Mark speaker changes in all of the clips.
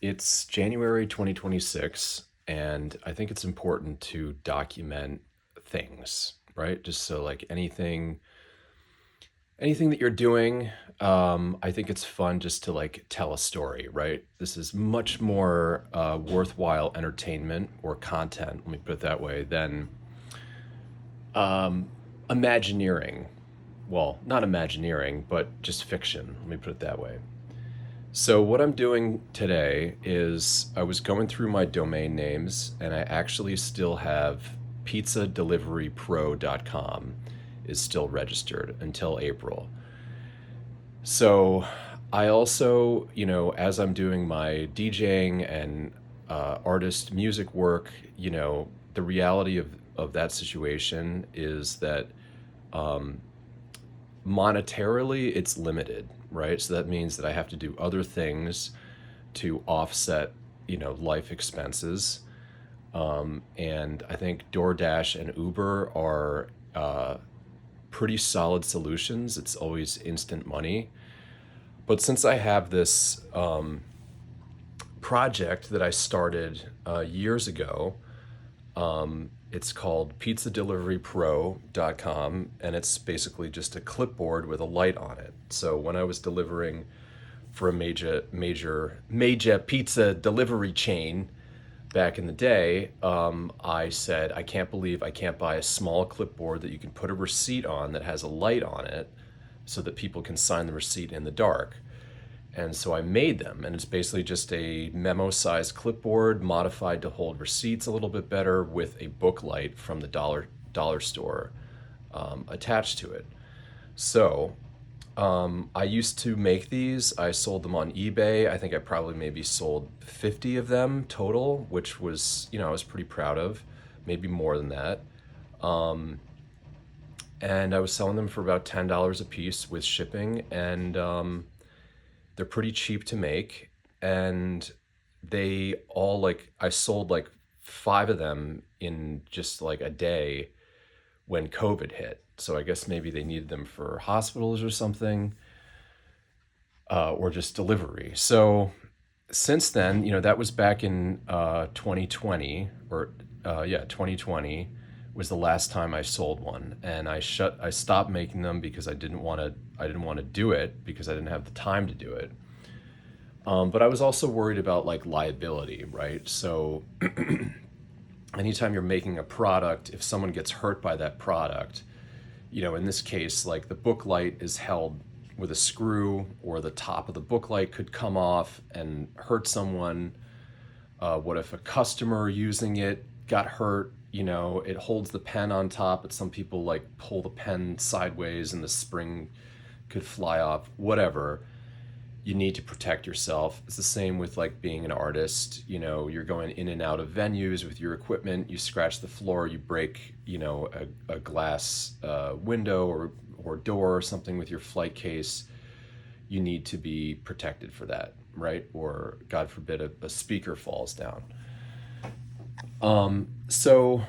Speaker 1: It's January 2026, and I think it's important to document things, right? Just so like anything that you're doing, I think it's fun just to like tell a story, right? This is much more worthwhile entertainment or content, let me put it that way, than Imagineering. Well, not Imagineering, but just fiction, let me put it that way. So, what I'm doing today is I was going through my domain names and I actually still have pizzadeliverypro.com is still registered until April. So, I also, as I'm doing my DJing and artist music work, the reality of that situation is that monetarily it's limited, right? So that means that I have to do other things to offset, life expenses. And I think DoorDash and Uber are pretty solid solutions. It's always instant money. But since I have this project that I started years ago, it's called pizzadeliverypro.com, and it's basically just a clipboard with a light on it. So when I was delivering for a major pizza delivery chain back in the day, I said, I can't believe I can't buy a small clipboard that you can put a receipt on that has a light on it so that people can sign the receipt in the dark. And so I made them, and it's basically just a memo-sized clipboard modified to hold receipts a little bit better with a book light from the dollar store attached to it. So I used to make these. I sold them on eBay. I think I probably maybe sold 50 of them total, which was, I was pretty proud of, maybe more than that. And I was selling them for about $10 a piece with shipping, and they're pretty cheap to make. And they all like, I sold like five of them in just like a day when COVID hit. So I guess maybe they needed them for hospitals or something, or just delivery. So since then, that was back in 2020, or yeah, 2020 was the last time I sold one, and I stopped making them because I didn't want to do it because I didn't have the time to do it. But I was also worried about like liability, right? So anytime you're making a product, if someone gets hurt by that product, in this case, like the book light is held with a screw, or the top of the book light could come off and hurt someone. What if a customer using it got hurt? It holds the pen on top, but some people like pull the pen sideways and the spring could fly off, whatever. You need to protect yourself. It's the same with like being an artist. You're going in and out of venues with your equipment. You scratch the floor, you break, a glass window or door or something with your flight case. You need to be protected for that, right? Or God forbid a speaker falls down. So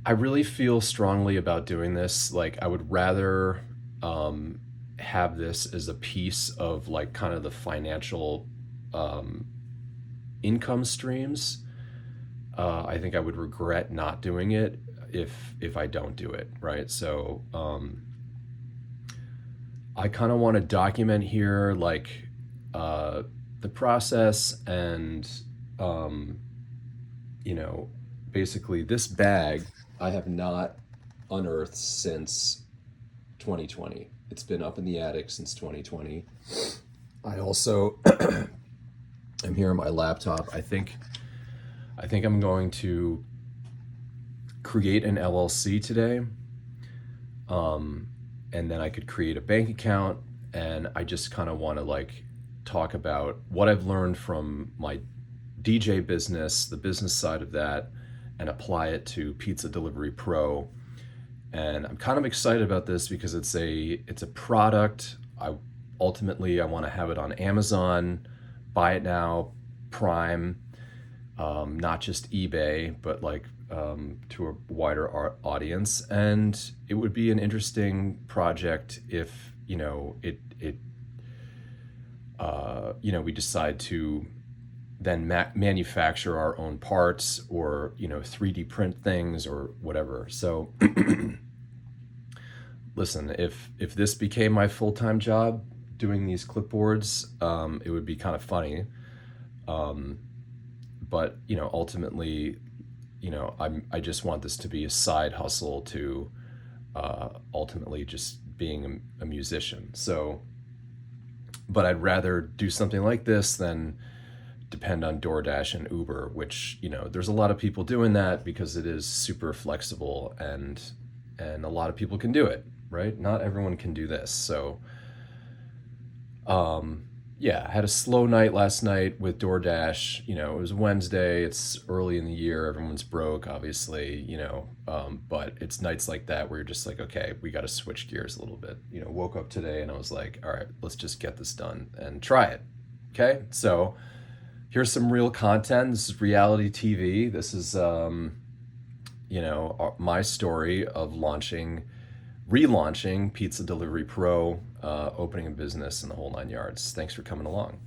Speaker 1: I really feel strongly about doing this. Like I would rather have this as a piece of like kind of the financial income streams. I think I would regret not doing it if I don't do it, right? So I kind of want to document here like the process, and you know, basically this bag I have not unearthed since 2020. It's been up in the attic since 2020. I also am here on my laptop. I think I'm going to create an LLC today. And then I could create a bank account, and I just kind of want to like talk about what I've learned from my DJ business, the business side of that, and apply it to Pizza Delivery Pro. And I'm kind of excited about this because it's a product. I want to have it on Amazon, buy it now, Prime, not just eBay, but like to a wider audience. And it would be an interesting project if it we decide to then manufacture our own parts, or 3D print things or whatever. So listen, if this became my full-time job doing these clipboards, it would be kind of funny. But ultimately, I just want this to be a side hustle to ultimately just being a musician. So, but I'd rather do something like this than depend on DoorDash and Uber, which there's a lot of people doing that because it is super flexible, and a lot of people can do it, right? Not everyone can do this. So yeah, I had a slow night last night with DoorDash. It was Wednesday, it's early in the year, everyone's broke, obviously, but it's nights like that where you're just like, okay, we got to switch gears a little bit. Woke up today and I was like, all right, let's just get this done and try it. Okay, so here's some real content. This is reality TV. This is, my story of relaunching Pizza Delivery Pro, opening a business, and the whole nine yards. Thanks for coming along.